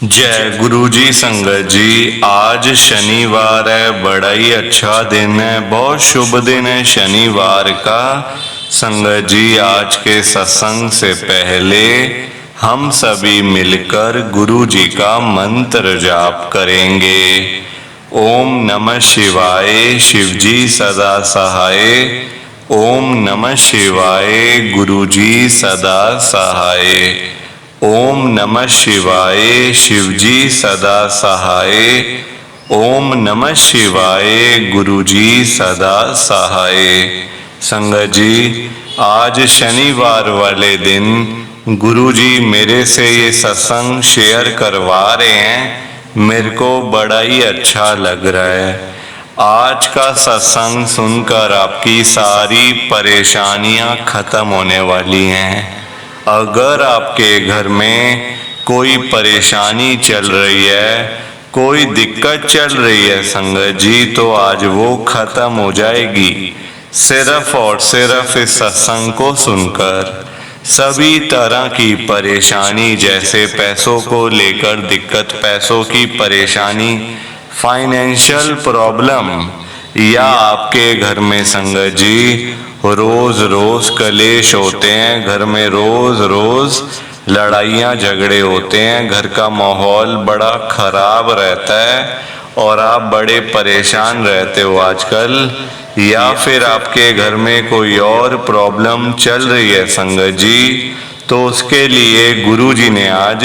जय गुरु जी। संगत जी, आज शनिवार है, बड़ा ही अच्छा दिन है, बहुत शुभ दिन है शनिवार का। संगत जी, आज के सत्संग से पहले हम सभी मिलकर गुरु जी का मंत्र जाप करेंगे। ओम नमः शिवाय, शिव जी सदा सहाय। ओम नमः शिवाय, गुरु जी सदा सहाय। ओम नमः शिवाय, शिव जी सदा सहाय। ओम नमः शिवाय, गुरु जी सदा सहाय। संगत जी, आज शनिवार वाले दिन गुरु जी मेरे से ये सत्संग शेयर करवा रहे हैं। मेरे को बड़ा ही अच्छा लग रहा है। आज का सत्संग सुनकर आपकी सारी परेशानियां खत्म होने वाली हैं। अगर आपके घर में कोई परेशानी चल रही है, कोई दिक्कत चल रही है संगत जी, तो आज वो खत्म हो जाएगी सिर्फ और सिर्फ इस सत्संग को सुनकर। सभी तरह की परेशानी, जैसे पैसों को लेकर दिक्कत, पैसों की परेशानी, फाइनेंशियल प्रॉब्लम, या आपके घर में संगत जी रोज रोज कलेश होते हैं, घर में रोज रोज लड़ाइयाँ झगड़े होते हैं, घर का माहौल बड़ा खराब रहता है और आप बड़े परेशान रहते हो आजकल, या फिर आपके घर में कोई और प्रॉब्लम चल रही है संगत जी, तो उसके लिए गुरु जी ने आज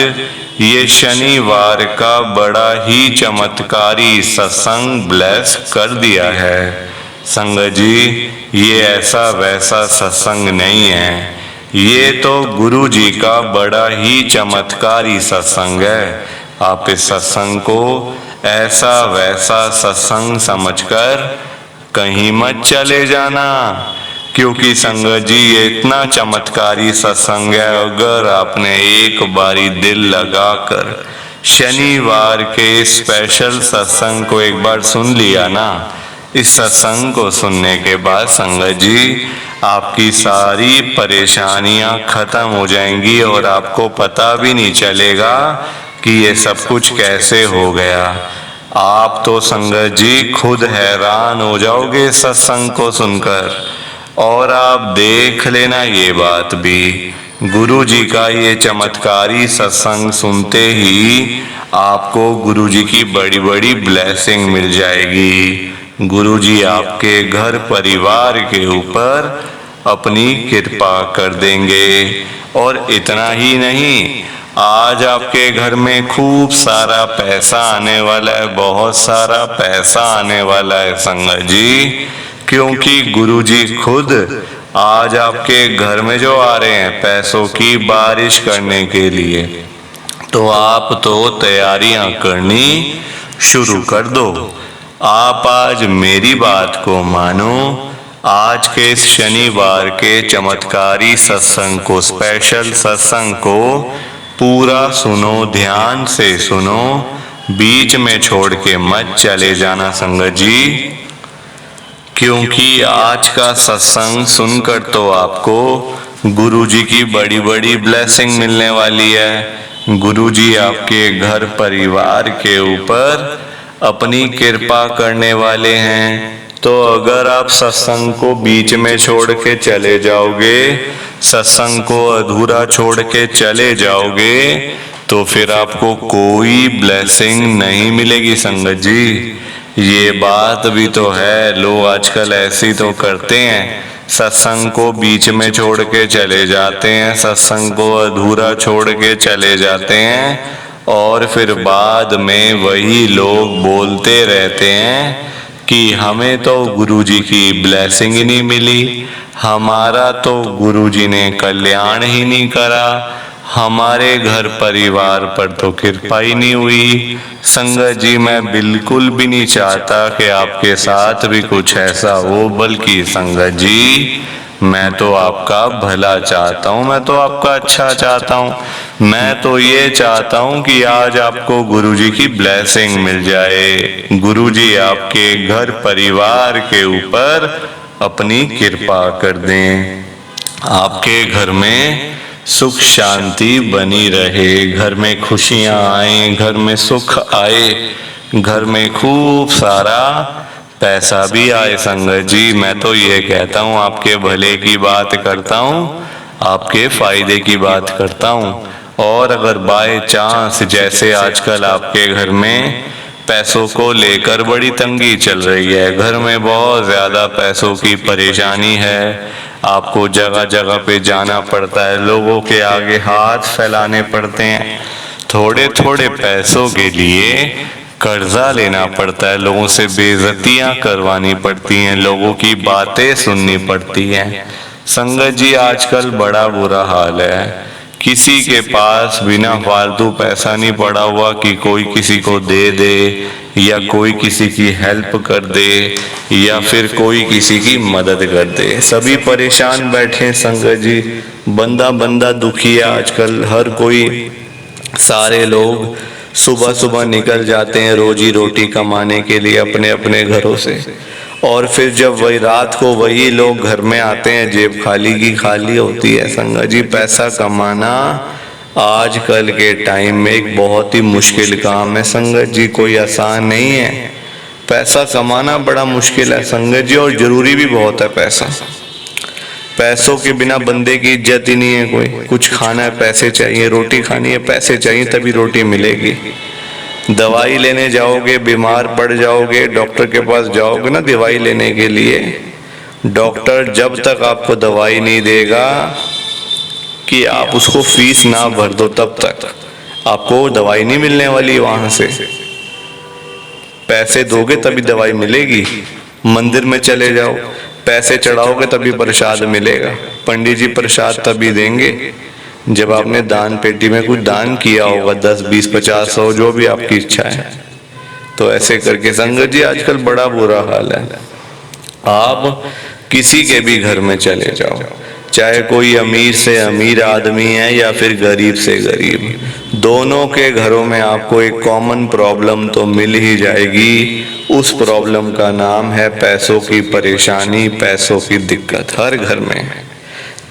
ये शनिवार का बड़ा ही चमत्कारी सत्संग ब्लेस कर दिया है। संगत जी, ये ऐसा वैसा सत्संग नहीं है, ये तो गुरु जी का बड़ा ही चमत्कारी सत्संग है। आप इस सत्संग को ऐसा वैसा सत्संग समझकर कहीं मत चले जाना, क्योंकि संगत जी ये इतना चमत्कारी सत्संग है। अगर आपने एक बारी दिल लगाकर शनिवार के स्पेशल सत्संग को एक बार सुन लिया ना, इस सत्संग को सुनने के बाद संगत जी आपकी सारी परेशानियां खत्म हो जाएंगी और आपको पता भी नहीं चलेगा कि ये सब कुछ कैसे हो गया। आप तो संगत जी खुद हैरान हो जाओगे सत्संग को सुनकर। और आप देख लेना ये बात भी, गुरु जी का ये चमत्कारी सत्संग सुनते ही आपको गुरु जी की बड़ी बड़ी ब्लेसिंग मिल जाएगी। गुरु जी आपके घर परिवार के ऊपर अपनी कृपा कर देंगे। और इतना ही नहीं, आज आपके घर में खूब सारा पैसा आने वाला है, बहुत सारा पैसा आने वाला है संगत जी, क्योंकि गुरु जी खुद आज आपके घर में जो आ रहे हैं पैसों की बारिश करने के लिए। तो आप तो तैयारियां करनी शुरू कर दो। आप आज मेरी बात को मानो। आज के इस शनिवार के चमत्कारी सत्संग को, स्पेशल सत्संग को पूरा सुनो, ध्यान से सुनो, बीच में छोड़ के मत चले जाना संगत जी, क्योंकि आज का सत्संग सुनकर तो आपको गुरु जी की बड़ी बड़ी ब्लेसिंग मिलने वाली है। गुरु जी आपके घर परिवार के ऊपर अपनी कृपा करने वाले हैं। तो अगर आप सत्संग को बीच में छोड़ के चले जाओगे, सत्संग को अधूरा छोड़ के चले जाओगे, तो फिर आपको कोई ब्लेसिंग नहीं मिलेगी संगत जी। ये बात भी तो है, लोग आजकल ऐसी तो करते हैं, सत्संग को बीच में छोड़ के चले जाते हैं, सत्संग को अधूरा छोड़ के चले जाते हैं, और फिर बाद में वही लोग बोलते रहते हैं कि हमें तो गुरु जी की ब्लेसिंग ही नहीं मिली, हमारा तो गुरु जी ने कल्याण ही नहीं करा, हमारे घर परिवार पर तो कृपा ही नहीं हुई। संगत जी, मैं बिल्कुल भी नहीं चाहता कि आपके साथ भी कुछ ऐसा हो, बल्कि संगत जी मैं तो आपका भला चाहता हूँ, मैं तो आपका अच्छा चाहता हूँ। मैं तो ये चाहता हूँ कि आज आपको गुरु जी की ब्लेसिंग मिल जाए, गुरु जी आपके घर परिवार के ऊपर अपनी कृपा कर दें, आपके घर में सुख शांति बनी रहे, घर में खुशियां आए, घर में सुख आए, घर में खूब सारा पैसा भी आए। संगत जी मैं तो ये कहता हूँ आपके भले की बात करता हूँ, आपके फायदे की बात करता हूँ। और अगर बाय चांस जैसे आजकल आपके घर में पैसों को लेकर बड़ी तंगी चल रही है, घर में बहुत ज्यादा पैसों की परेशानी है, आपको जगह जगह पे जाना पड़ता है, लोगों के आगे हाथ फैलाने पड़ते हैं, थोड़े थोड़े पैसों के लिए कर्जा लेना पड़ता है, लोगों से बेइज्जतियां करवानी पड़ती हैं, लोगों की बातें सुननी पड़ती हैं। संगत जी आजकल बड़ा बुरा हाल है, किसी के पास बिना फालतू पैसा नहीं पड़ा हुआ कि कोई किसी को दे दे या कोई किसी की हेल्प कर दे या फिर कोई किसी की मदद कर दे। सभी परेशान बैठे संगत जी, बंदा बंदा दुखी है आजकल। हर कोई, सारे लोग सुबह सुबह निकल जाते हैं रोजी रोटी कमाने के लिए अपने अपने घरों से, और फिर जब वही रात को वही लोग घर में आते हैं, जेब खाली की खाली होती है। संगत जी पैसा कमाना आजकल के टाइम में एक बहुत ही मुश्किल काम है संगत जी, कोई आसान नहीं है। पैसा कमाना बड़ा मुश्किल है संगत जी, और जरूरी भी बहुत है पैसा। पैसों के बिना बंदे की इज्जत ही नहीं है कोई। कुछ खाना है पैसे चाहिए, रोटी खानी है पैसे चाहिए तभी रोटी मिलेगी। दवाई लेने जाओगे, बीमार पड़ जाओगे, डॉक्टर के पास जाओगे ना दवाई लेने के लिए, डॉक्टर जब तक आपको दवाई नहीं देगा कि आप उसको फीस ना भर दो तब तक आपको दवाई नहीं मिलने वाली वहां से। पैसे दोगे तभी दवाई मिलेगी। मंदिर में चले जाओ, पैसे चढ़ाओगे तभी प्रसाद मिलेगा। पंडित जी प्रसाद तभी देंगे जब आपने दान पेटी में कुछ दान किया होगा, 10, 20, 50, 100 जो भी आपकी इच्छा है। तो ऐसे करके संगत जी आजकल बड़ा बुरा हाल है। आप किसी के भी घर में चले जाओ, चाहे कोई अमीर से अमीर आदमी है या फिर गरीब से गरीब, दोनों के घरों में आपको एक कॉमन प्रॉब्लम तो मिल ही जाएगी। उस प्रॉब्लम का नाम है पैसों की परेशानी, पैसों की दिक्कत हर घर में।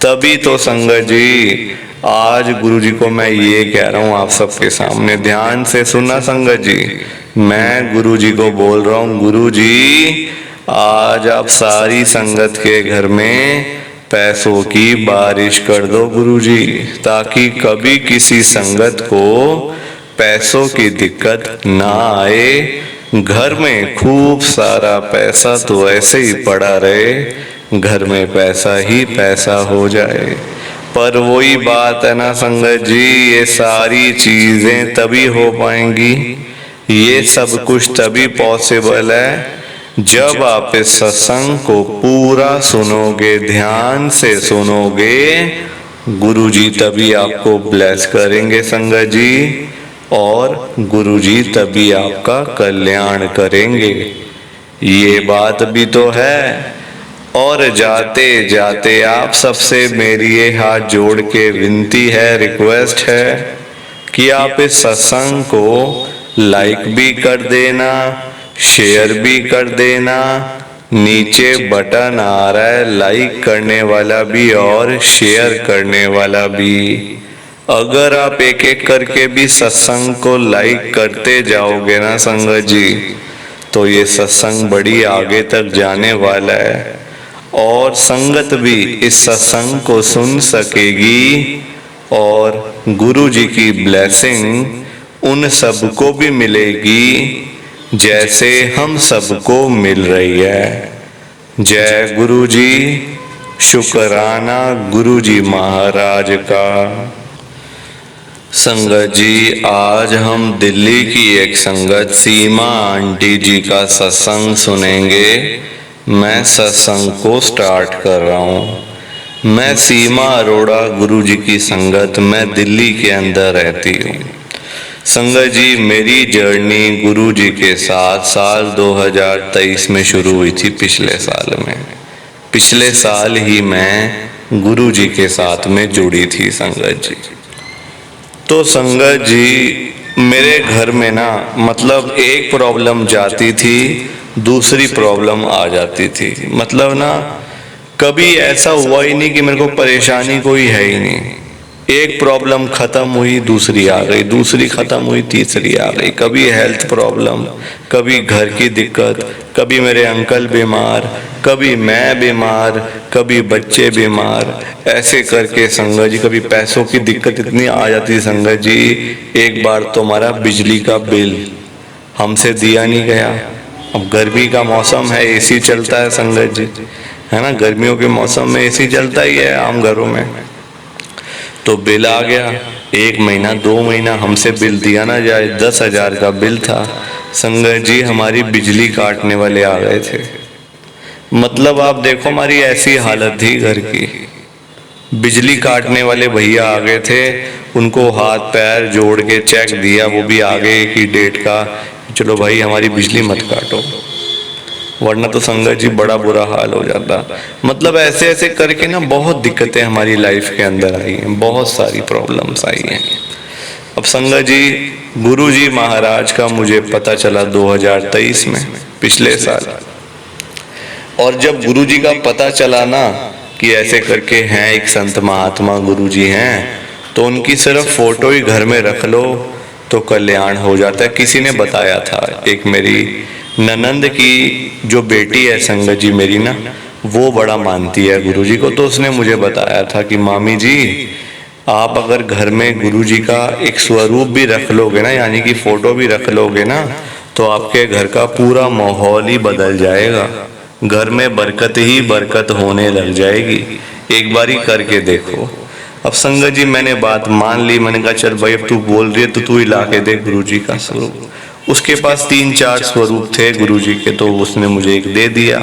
तभी तो संगत जी आज गुरु जी को मैं ये कह रहा हूँ आप सबके सामने, ध्यान से सुनना संगत जी। मैं गुरु जी को बोल रहा हूँ, गुरु जी आज आप सारी संगत के घर में पैसों की बारिश कर दो गुरु जी, ताकि कभी किसी संगत को पैसों की दिक्कत ना आए। घर में खूब सारा पैसा तो ऐसे ही पड़ा रहे, घर में पैसा ही पैसा हो जाए। पर वही बात है ना संगत जी, ये सारी चीजें तभी हो पाएंगी, ये सब कुछ तभी पॉसिबल है जब आप इस सत्संग को पूरा सुनोगे, ध्यान से सुनोगे। गुरु जी तभी आपको ब्लेस करेंगे संगत जी, और गुरु जी तभी आपका कल्याण करेंगे। ये बात भी तो है। और जाते जाते आप सबसे मेरी ये हाथ जोड़ के विनती है, रिक्वेस्ट है कि आप इस सत्संग को लाइक भी कर देना, शेयर भी कर देना। नीचे बटन आ रहा है लाइक करने वाला भी और शेयर करने वाला भी। अगर आप एक एक करके भी सत्संग को लाइक करते जाओगे ना संगत जी, तो ये सत्संग बड़ी आगे तक जाने वाला है, और संगत भी इस सत्संग को सुन सकेगी, और गुरु जी की ब्लेसिंग उन सबको भी मिलेगी जैसे हम सबको मिल रही है। जय गुरु जी, शुक्राना गुरु जी महाराज का। संगत जी आज हम दिल्ली की एक संगत सीमा आंटी जी का सत्संग सुनेंगे। मैं सत्संग को स्टार्ट कर रहा हूँ। मैं सीमा अरोड़ा गुरु जी की संगत, मैं दिल्ली के अंदर रहती हूँ। संगत जी मेरी जर्नी गुरु जी के साथ साल 2023 में शुरू हुई थी, पिछले साल में। पिछले साल ही मैं गुरु जी के साथ में जुड़ी थी संगत जी। तो संगत जी मेरे घर में ना मतलब एक प्रॉब्लम जाती थी, दूसरी प्रॉब्लम आ जाती थी। मतलब ना कभी ऐसा हुआ ही नहीं कि मेरे को परेशानी कोई है ही नहीं। एक प्रॉब्लम खत्म हुई दूसरी आ गई, दूसरी खत्म हुई तीसरी आ गई। कभी हेल्थ प्रॉब्लम, कभी घर की दिक्कत, कभी मेरे अंकल बीमार, कभी मैं बीमार, कभी बच्चे बीमार, ऐसे करके संगत जी कभी पैसों की दिक्कत इतनी आ जाती संगत जी। एक बार तो हमारा बिजली का बिल हमसे दिया नहीं गया। अब गर्मी का मौसम है, एसी चलता है संगत जी, है ना, गर्मियों के मौसम में एसी चलता ही है आम घरों में। तो बिल आ गया, 1 महीना 2 महीना हमसे बिल दिया ना जाए, 10,000 का बिल था संगत जी। हमारी बिजली काटने वाले आ गए थे। मतलब आप देखो हमारी ऐसी हालत थी घर की। बिजली काटने वाले भैया आ गए थे, उनको हाथ पैर जोड़ के चेक दिया, वो भी आगे की डेट का, चलो भाई हमारी बिजली मत काटो, वरना तो संगत जी बड़ा बुरा हाल हो जाता। मतलब ऐसे ऐसे करके ना बहुत दिक्कतें हमारी लाइफ के अंदर आई हैं, बहुत सारी प्रॉब्लम्स आई हैं। अब संगत जी गुरु जी महाराज का मुझे पता चला 2023 में, पिछले साल। और जब गुरु जी का पता चला ना कि ऐसे करके हैं एक संत महात्मा गुरु जी हैं, तो उनकी सिर्फ फोटो ही घर में रख लो तो कल्याण हो जाता है। किसी ने बताया था, एक मेरी ननंद की जो बेटी है संगत जी मेरी ना, वो बड़ा मानती है गुरु जी को, तो उसने मुझे बताया था कि मामी जी आप अगर घर में गुरु जी का एक स्वरूप भी रख लोगे ना, यानी कि फोटो भी रख लोगे ना, तो आपके घर का पूरा माहौल ही बदल जाएगा, घर में बरकत ही बरकत होने लग जाएगी। एक बारी करके देखो। अब संगत जी मैंने बात मान ली, मैंने कहा चल भाई अब तू बोल रही है तो तू ही ला के दे गुरु जी का स्वरूप। उसके पास 3-4 स्वरूप थे गुरु जी के, तो उसने मुझे एक दे दिया।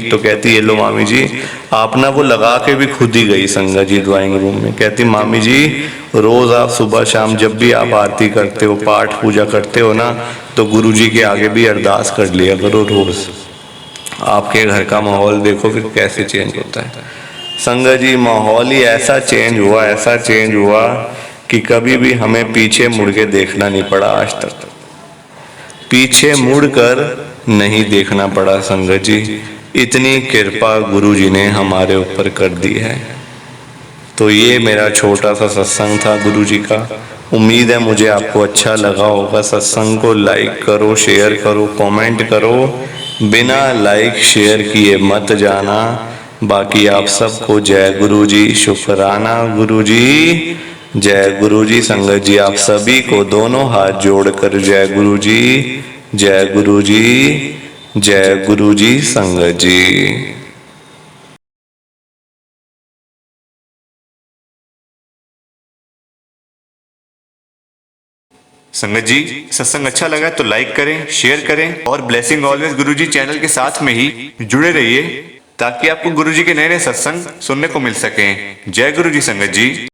तो कहती है लो मामी जी, आप ना वो लगा के भी खुद ही गई संगत जी ड्राइंग रूम में। कहती मामी जी रोज आप सुबह शाम जब भी आप आरती करते हो, पाठ पूजा करते हो ना, तो गुरु जी के आगे भी अरदास कर लिया करो रोज। आपके घर का माहौल देखो फिर कैसे चेंज होता है संगत जी। माहौल ही ऐसा चेंज हुआ, ऐसा चेंज हुआ कि कभी भी हमें पीछे मुड़ के देखना नहीं पड़ा आज तक। पीछे मुड़कर नहीं देखना पड़ा संगत जी। इतनी कृपा गुरु जी ने हमारे ऊपर कर दी है। तो ये मेरा छोटा सा सत्संग था गुरु जी का। उम्मीद है मुझे आपको अच्छा लगा होगा। सत्संग को लाइक करो, शेयर करो, कमेंट करो। बिना लाइक शेयर किए मत जाना। बाकी आप सबको जय गुरु जी, शुक्राना गुरु जी, जय गुरु जी। संगत जी आप सभी को दोनों हाथ जोड़कर जय गुरु जी, जय गुरु जी, जय गुरु जी संगत जी। संगत जी सत्संग अच्छा लगा तो लाइक करें, शेयर करें और ब्लेसिंग ऑलवेज गुरुजी चैनल के साथ में ही जुड़े रहिए ताकि आपको गुरुजी के नए नए सत्संग सुनने को मिल सकें। जय गुरु जी संगत जी।